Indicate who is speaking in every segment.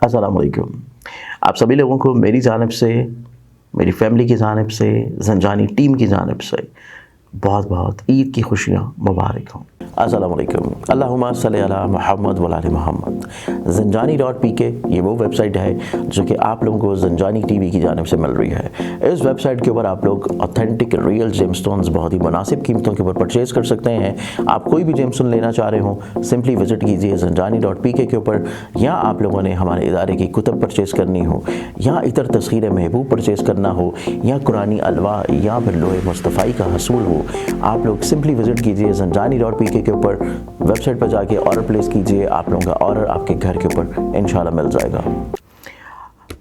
Speaker 1: अस्सलाम वालेकुम। आप सभी लोगों को मेरी जानिब से, मेरी फैमिली की जानिब से, ज़ंजानी टीम की जानिब से बहुत बहुत ईद की खुशियाँ मुबारक हों। अस्सलाम वालेकुम। अल्लाहुम्मा सल्ली अला मुहम्मद व आले मुहम्मद। ज़ंजानी.pk ये वो वेबसाइट है जो कि आप लोगों को ज़ंजानी टीवी की जानिब से मिल रही है। इस वेबसाइट के ऊपर आप लोग ऑथेंटिक रियल जेमस्टोन्स बहुत ही मुनासिब कीमतों के ऊपर परचेज़ कर सकते हैं। आप कोई भी जेमस्टोन लेना चाह रहे हो, सिंपली विज़िट कीजिए ज़ंजानी.pk के ऊपर, या आप लोगों ने हमारे इदारे की कुतब परचेज़ करनी हो, या इतर तस्खीर महबूब परचेज़ करना हो, या कुरानी अलवा, या फिर लोहे मुस्तफ़ाई का हसूल हो, आप लोग सिंपली विज़िट कीजिए ज़ंजानी.pk के ऊपर। वेबसाइट पर जाके ऑर्डर प्लेस कीजिए, आप लोगों का ऑर्डर आपके घर के ऊपर इंशाल्लाह मिल जाएगा।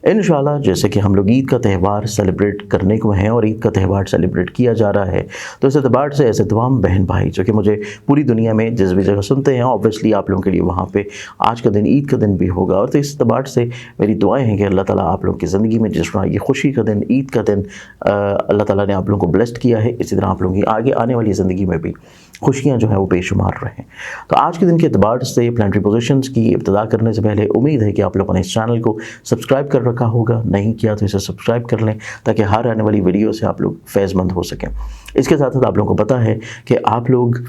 Speaker 1: इंशाल्लाह जैसे कि हम लोग ईद का त्यौहार सेलिब्रेट करने को हैं और ईद का त्यौहार सेलिब्रेट किया जा रहा है, तो इस एतबार से ऐसे तमाम बहन भाई जो कि मुझे पूरी दुनिया में जिस भी जगह सुनते हैं, ऑब्वियसली आप लोगों के लिए वहाँ पे आज का दिन ईद का दिन भी होगा। और तो इस एतबार से मेरी दुआएं हैं कि अल्लाह ताला आप लोगों की ज़िंदगी में जिस तरह ये खुशी का दिन, ईद का दिन अल्लाह ताला ने आप लोगों को ब्लेस्ड किया है, इसी तरह आप लोगों की आगे आने वाली ज़िंदगी में भी खुशियाँ जो हैं वो बेशुमार रहें। तो आज के दिन के एतबार से प्लानिटरी पोजीशंस की इब्तिदा करने से पहले उम्मीद है कि आप लोगों ने इस चैनल को सब्सक्राइब कर रखा होगा, नहीं किया तो इसे सब्सक्राइब कर लें ताकि हर आने वाली वीडियो से आप लोग फैज़मंद हो सकें। इसके साथ साथ आप लोगों को पता है कि आप लोग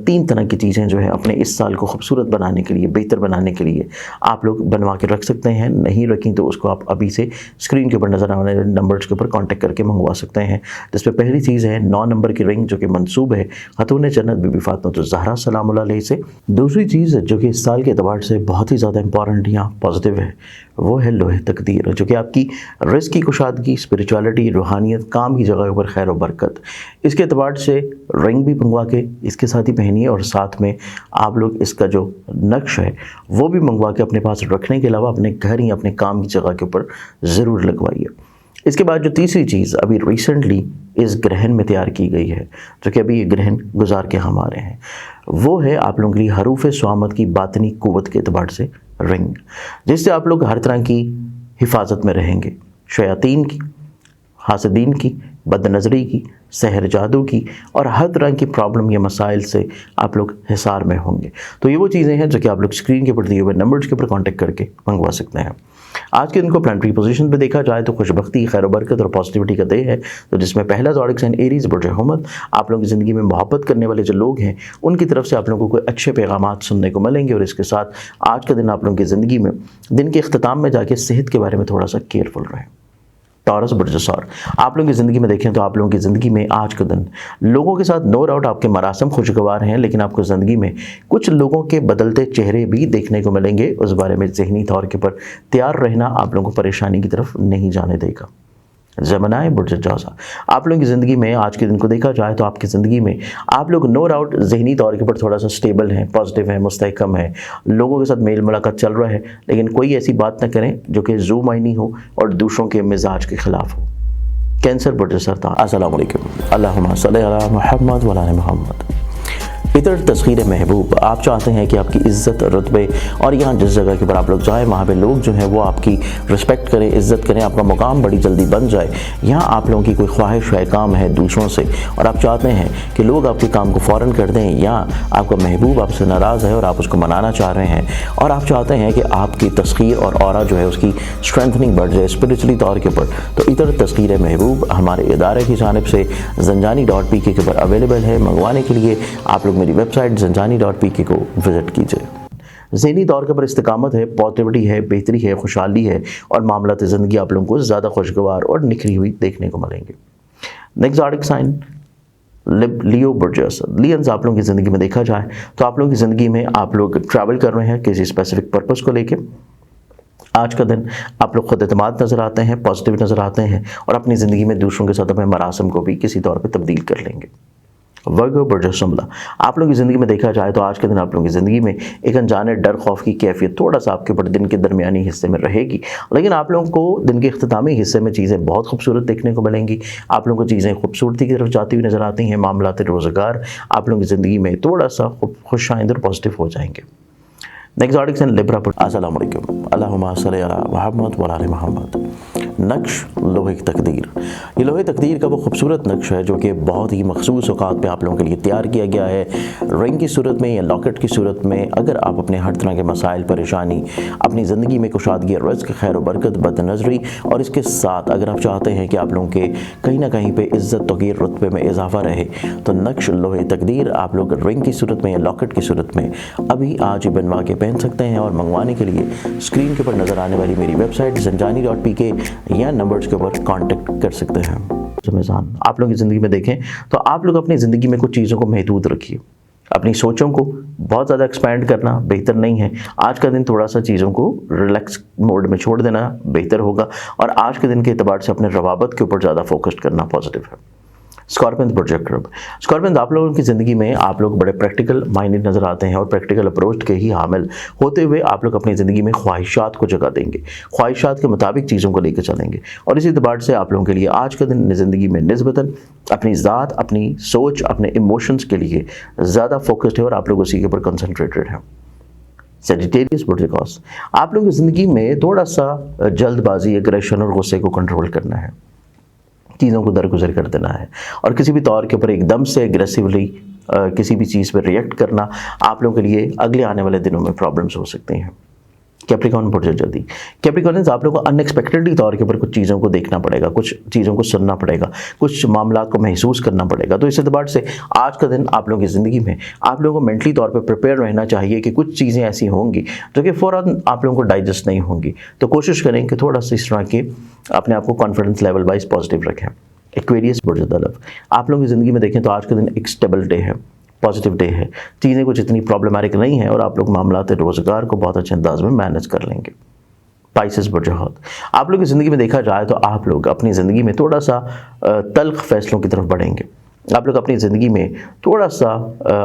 Speaker 1: 3 तरह की चीज़ें जो है अपने इस साल को खूबसूरत बनाने के लिए, बेहतर बनाने के लिए आप लोग बनवा के रख सकते हैं। नहीं रखी तो उसको आप अभी से स्क्रीन के ऊपर नज़र आने वाले नंबर्स के ऊपर कांटेक्ट करके मंगवा सकते हैं। जिसमें पहली चीज़ है 9 नंबर की रिंग जो कि मंसूब है खातून जन्नत बीबी फातिमा ज़हरा सलामुल्लाह अलैहा से। दूसरी चीज़ जो कि इस साल के एतबार से बहुत ही ज़्यादा इंपॉर्टेंट या पॉजिटिव है, वो है लोहे तकदीर, जो कि आपकी रिज़्क़ की कुशादगी, स्पिरिचुअलिटी, रूहानियत, काम की जगह पर खैर और बरकत। इसके एतबार से रिंग भी मंगवा के इसके साथ ही पहनिए और साथ में आप लोग इसका जो नक्श है वो भी मंगवा के अपने पास रखने के अलावा अपने घर या अपने काम की जगह के ऊपर ज़रूर लगवाइए। इसके बाद जो तीसरी चीज़ अभी रिसेंटली इस ग्रहण में तैयार की गई है, जो कि अभी ये ग्रहण गुजार के हम आ रहे हैं, वो है आप लोगों के लिए हरूफ स्वामत की बातनी क़ुव्वत के एतबार से रिंग, जिससे आप लोग हर तरह की हिफाजत में रहेंगे, शयातीन की, हासदीन की, बदनज़री की, सहर जादू की और हर तरह की प्रॉब्लम या मसाइल से आप लोग हिसार में होंगे। तो ये वो चीज़ें हैं जो कि आप लोग स्क्रीन के ऊपर दिए हुए नंबर्स के ऊपर कांटेक्ट करके मंगवा सकते हैं। आज के दिन को प्लानिटरी पोजीशन पे देखा जाए तो खुशबख्ती, खैर बरकत और पॉजिटिविटी का डे है। तो जिसमें पहला ज़ोडिक साइन एरीज़ बुर्ज हुमत, आप लोगों की ज़िंदगी में मोहब्बत करने वाले जो लोग हैं उनकी तरफ से आप लोगों को अच्छे पैगामात सुनने को मिलेंगे। और इसके साथ आज का दिन आप लोगों की ज़िंदगी में दिन के अख्ताम में जाके सेहत के बारे में थोड़ा सा केयरफुल रहें। टॉरस बुर्ज सौर, आप लोगों की ज़िंदगी में देखें तो आप लोगों की ज़िंदगी में आज का दिन लोगों के साथ नो डाउट आपके मरासम खुशगवार हैं, लेकिन आपको ज़िंदगी में कुछ लोगों के बदलते चेहरे भी देखने को मिलेंगे। उस बारे में ज़हनी तौर के ऊपर तैयार रहना आप लोगों को परेशानी की तरफ नहीं जाने देगा। जमनाए बुर्ज जौज़ा, आप लोगों की ज़िंदगी में आज के दिन को देखा जाए तो आपकी ज़िंदगी में आप लोग नो डाउट ज़हनी तौर के ऊपर थोड़ा सा स्टेबल हैं, पॉजिटिव हैं, मुस्तहकम है, लोगों के साथ मेल मुलाकात चल रहा है, लेकिन कोई ऐसी बात ना करें जो कि ज़ू मायनी हो और दूसरों के मिजाज के ख़िलाफ़ हो। कैंसर बुर्ज सरताज, अस्सलाम वालेकुम। अल्लाहुम्मा सल्ली अला मुहम्मद व आले मुहम्मद। इतर तस्खीर महबूब, आप चाहते हैं कि आपकी इज़्ज़त, रुतबे और यहाँ जिस जगह के ऊपर आप लोग जाएँ वहाँ पे लोग जो हैं वो आपकी रिस्पेक्ट करें, इज़्ज़त करें, आपका मुकाम बड़ी जल्दी बन जाए। यहाँ आप लोगों की कोई ख्वाहिश है, काम है दूसरों से और आप चाहते हैं कि लोग आपके काम को फ़ौरन कर दें, या आपका महबूब आपसे नाराज़ है और आप उसको मनाना चाह रहे हैं और आप चाहते हैं कि आपकी तस्खीर और ऑरा जो है उसकी स्ट्रेंथनिंग बढ़ जाए स्पिरिचुअली तौर के ऊपर, तो इतर तस्खीर महबूब हमारे इदारे की जानिब से ज़ंजानी.pk के ऊपर अवेलेबल है। मंगवाने के लिए आप लोग मेरी वेबसाइट ज़ंजानी.pk को विज़िट कीजिए। ज़हनी तौर के ऊपर इस्तिकामत है, पॉजिटिविटी है, बेहतरी है, खुशहाली है और मामलात ज़िंदगी आप लोगों को ज़्यादा खुशगवार और निखरी हुई देखने को मिलेंगे। नेक्स्ट ज़ोडिक साइन लियो बुर्ज असद, लियंस, आप लोगों की ज़िंदगी में देखा जाए तो आप लोगों की ज़िंदगी में आप लोग ट्रैवल कर रहे हैं किसी स्पेसिफिक पर्पज़ को लेके। आज का दिन आप लोग खुद एतमाद नज़र आते हैं, पॉजिटिव नज़र आते हैं और अपनी ज़िंदगी में दूसरों के साथ अपने मरासम को भी किसी तौर पर तब्दील कर लेंगे। वर्गो बुर्ज शुमला, आप लोगों की ज़िंदगी में देखा जाए तो आज के दिन आप लोगों की ज़िंदगी में एक अनजाने डर खौफ की कैफियत थोड़ा सा आपके ऊपर दिन के दरमियानी हिस्से में रहेगी, लेकिन आप लोगों को दिन के इख्तितामी हिस्से में चीज़ें बहुत खूबसूरत देखने को मिलेंगी। आप लोगों को चीज़ें खूबसूरती की तरफ जाती हुई नज़र आती हैं। मामलात रोज़गार आप लोगों की ज़िंदगी में थोड़ा सा खुश आइंद और पॉजिटिव हो जाएंगे। नेक्स्ट ज़ोडिक साइन लिब्रा, अस्सलाम वालेकुम। अल्लाहुम्मा सल्ली अला मुहम्मद व आले मुहम्मद। नक्श लोहे की तकदीर। ये लोहे तकदीर का वो खूबसूरत नक्श है जो कि बहुत ही मखसूस औकात पे आप लोगों के लिए तैयार किया गया है, रिंग की सूरत में या लॉकेट की सूरत में। अगर आप अपने हर तरह के मसाइल, परेशानी, अपनी ज़िंदगी में कुशादगी, रिज़्क़, खैर व बरकत, बदनज़री, और इसके साथ अगर आप चाहते हैं कि आप लोगों के कहीं ना कहीं पे इज़्ज़त तौक़ीर रुतबे में इजाफा रहे, तो नक्श लोहे तकदीर आप लोग रिंग की सूरत में या लॉकेट की सूरत में अभी आज ही बनवा के पहन सकते हैं। और मंगवाने के लिए स्क्रीन के ऊपर नज़र आने वाली मेरी वेबसाइट zanjani.pk या नंबर्स के ऊपर कांटेक्ट कर सकते हैं। मिजान आप लोगों की ज़िंदगी में देखें तो आप लोग अपनी ज़िंदगी में कुछ चीज़ों को महदूद रखिए। अपनी सोचों को बहुत ज़्यादा एक्सपैंड करना बेहतर नहीं है। आज का दिन थोड़ा सा चीज़ों को रिलैक्स मोड में छोड़ देना बेहतर होगा, और आज के दिन के एतबार से अपने रवाबत के ऊपर ज़्यादा फोकस करना पॉजिटिव है। Scorpions project group. स्कॉर्पियंस आप लोगों की ज़िंदगी में आप लोग बड़े प्रैक्टिकल माइंडेड नज़र आते हैं और प्रैक्टिकल अप्रोच के ही हामिल होते हुए आप लोग अपनी ज़िंदगी में ख्वाहिशात को जगह देंगे, ख्वाहिशात के मुताबिक चीज़ों को लेकर चलेंगे। और इसी एतबार से आप लोगों के लिए आज का दिन ज़िंदगी में निस्बतन अपनी ज़ात, अपनी सोच, अपने इमोशंस के लिए ज़्यादा फोकस्ड है और आप लोग उसी के ऊपर कंसनट्रेटेड हैं। सेजिटेरियस प्रोटोकॉल्स आप लोगों की ज़िंदगी में थोड़ा सा जल्दबाजी, एग्रेशन और गुस्से को कंट्रोल करना है, चीज़ों को दरगुजर कर देना है, और किसी भी तौर के ऊपर एकदम से एग्रेसिवली किसी भी चीज़ पर रिएक्ट करना आप लोगों के लिए अगले आने वाले दिनों में प्रॉब्लम्स हो सकती हैं। कैप्रिकॉर्न प्रोजेक्ट जल्दी। कैप्रिकॉर्नियंस आप लोगों को अनएक्सपेक्टेडली तौर के ऊपर कुछ चीज़ों को देखना पड़ेगा, कुछ चीज़ों को सुनना पड़ेगा, कुछ मामला को महसूस करना पड़ेगा। तो इस एतबार से आज का दिन आप लोगों की ज़िंदगी में आप लोगों को मेंटली तौर पे प्रिपेयर रहना चाहिए कि कुछ चीज़ें ऐसी होंगी जो कि फ़ौरन आप लोगों को डाइजेस्ट नहीं होंगी। तो कोशिश करें कि थोड़ा सा इस तरह के अपने आप को कॉन्फिडेंस लेवल वाइज पॉजिटिव रखें। एक्वेरियस बुर्ज आप लोगों की ज़िंदगी में देखें तो आज का दिन एक स्टेबल डे है, पॉजिटिव डे है, चीज़ें कुछ इतनी प्रॉब्लमेटिक नहीं है और आप लोग मामलात रोज़गार को बहुत अच्छे अंदाज में मैनेज कर लेंगे। पाइसेस बुर्ज आप लोग की ज़िंदगी में देखा जाए तो आप लोग अपनी ज़िंदगी में थोड़ा सा तल्ख फैसलों की तरफ बढ़ेंगे। आप लोग अपनी ज़िंदगी में थोड़ा सा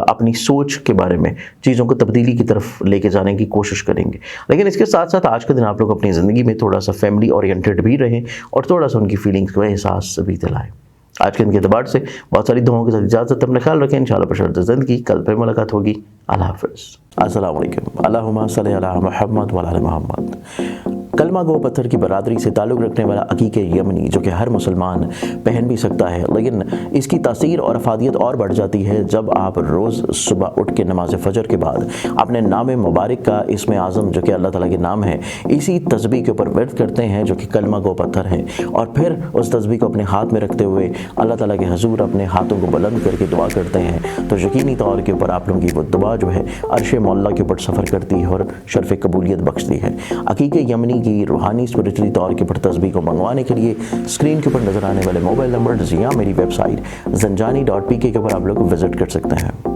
Speaker 1: अपनी सोच के बारे में चीज़ों को तब्दीली की तरफ लेके जाने की कोशिश करेंगे। लेकिन इसके साथ साथ आज के दिन आप लोग अपनी ज़िंदगी में थोड़ा सा फैमिली ओरिएंटेड भी रहें और थोड़ा सा उनकी फीलिंग्स का एहसास भी दिलाएं। आज के दिन के एतबार से बहुत सारी दुआओं के साथ इजाज़त, अपने ख्याल रखें। इंशाअल्लाह बशर्ते ज़िंदगी कल फिर मुलाकात होगी। अल्लाह हाफ़िज़। अस्सलाम वालेकुम। अल्लाहुम्मा सल्लि अला मुहम्मद व अला आलि मुहम्मद। कलमा गो पत्थर की बरादरी से ताल्लुक़ रखने वाला अकीक़े यमनी जो कि हर मुसलमान पहन भी सकता है, लेकिन इसकी तासीर और अफादियत और बढ़ जाती है जब आप रोज़ सुबह उठ के नमाज फ़जर के बाद अपने नाम मुबारक का इसमें आज़म जो कि अल्लाह ताला के नाम है इसी तस्बीह के ऊपर वर्द करते हैं जो कि कलमा गो पत्थर है, और फिर उस तस्बीह को अपने हाथ में रखते हुए अल्लाह ताला के हजूर अपने हाथों को बुलंद करके दुआ करते हैं, तो यकीनी तौर के ऊपर आप लोगों की वो दुआ जो है अर्श मौला के ऊपर सफ़र करती है और शर्फ़ कबूलियत बख्शती है। अकीक़े यमनी की रूहानी स्पिरिचुअली तौर के ऊपर तस्बीह को मंगवाने के लिए स्क्रीन के ऊपर नज़र आने वाले मोबाइल नंबर या मेरी वेबसाइट zanjani.pk के ऊपर आप लोग विजिट कर सकते हैं।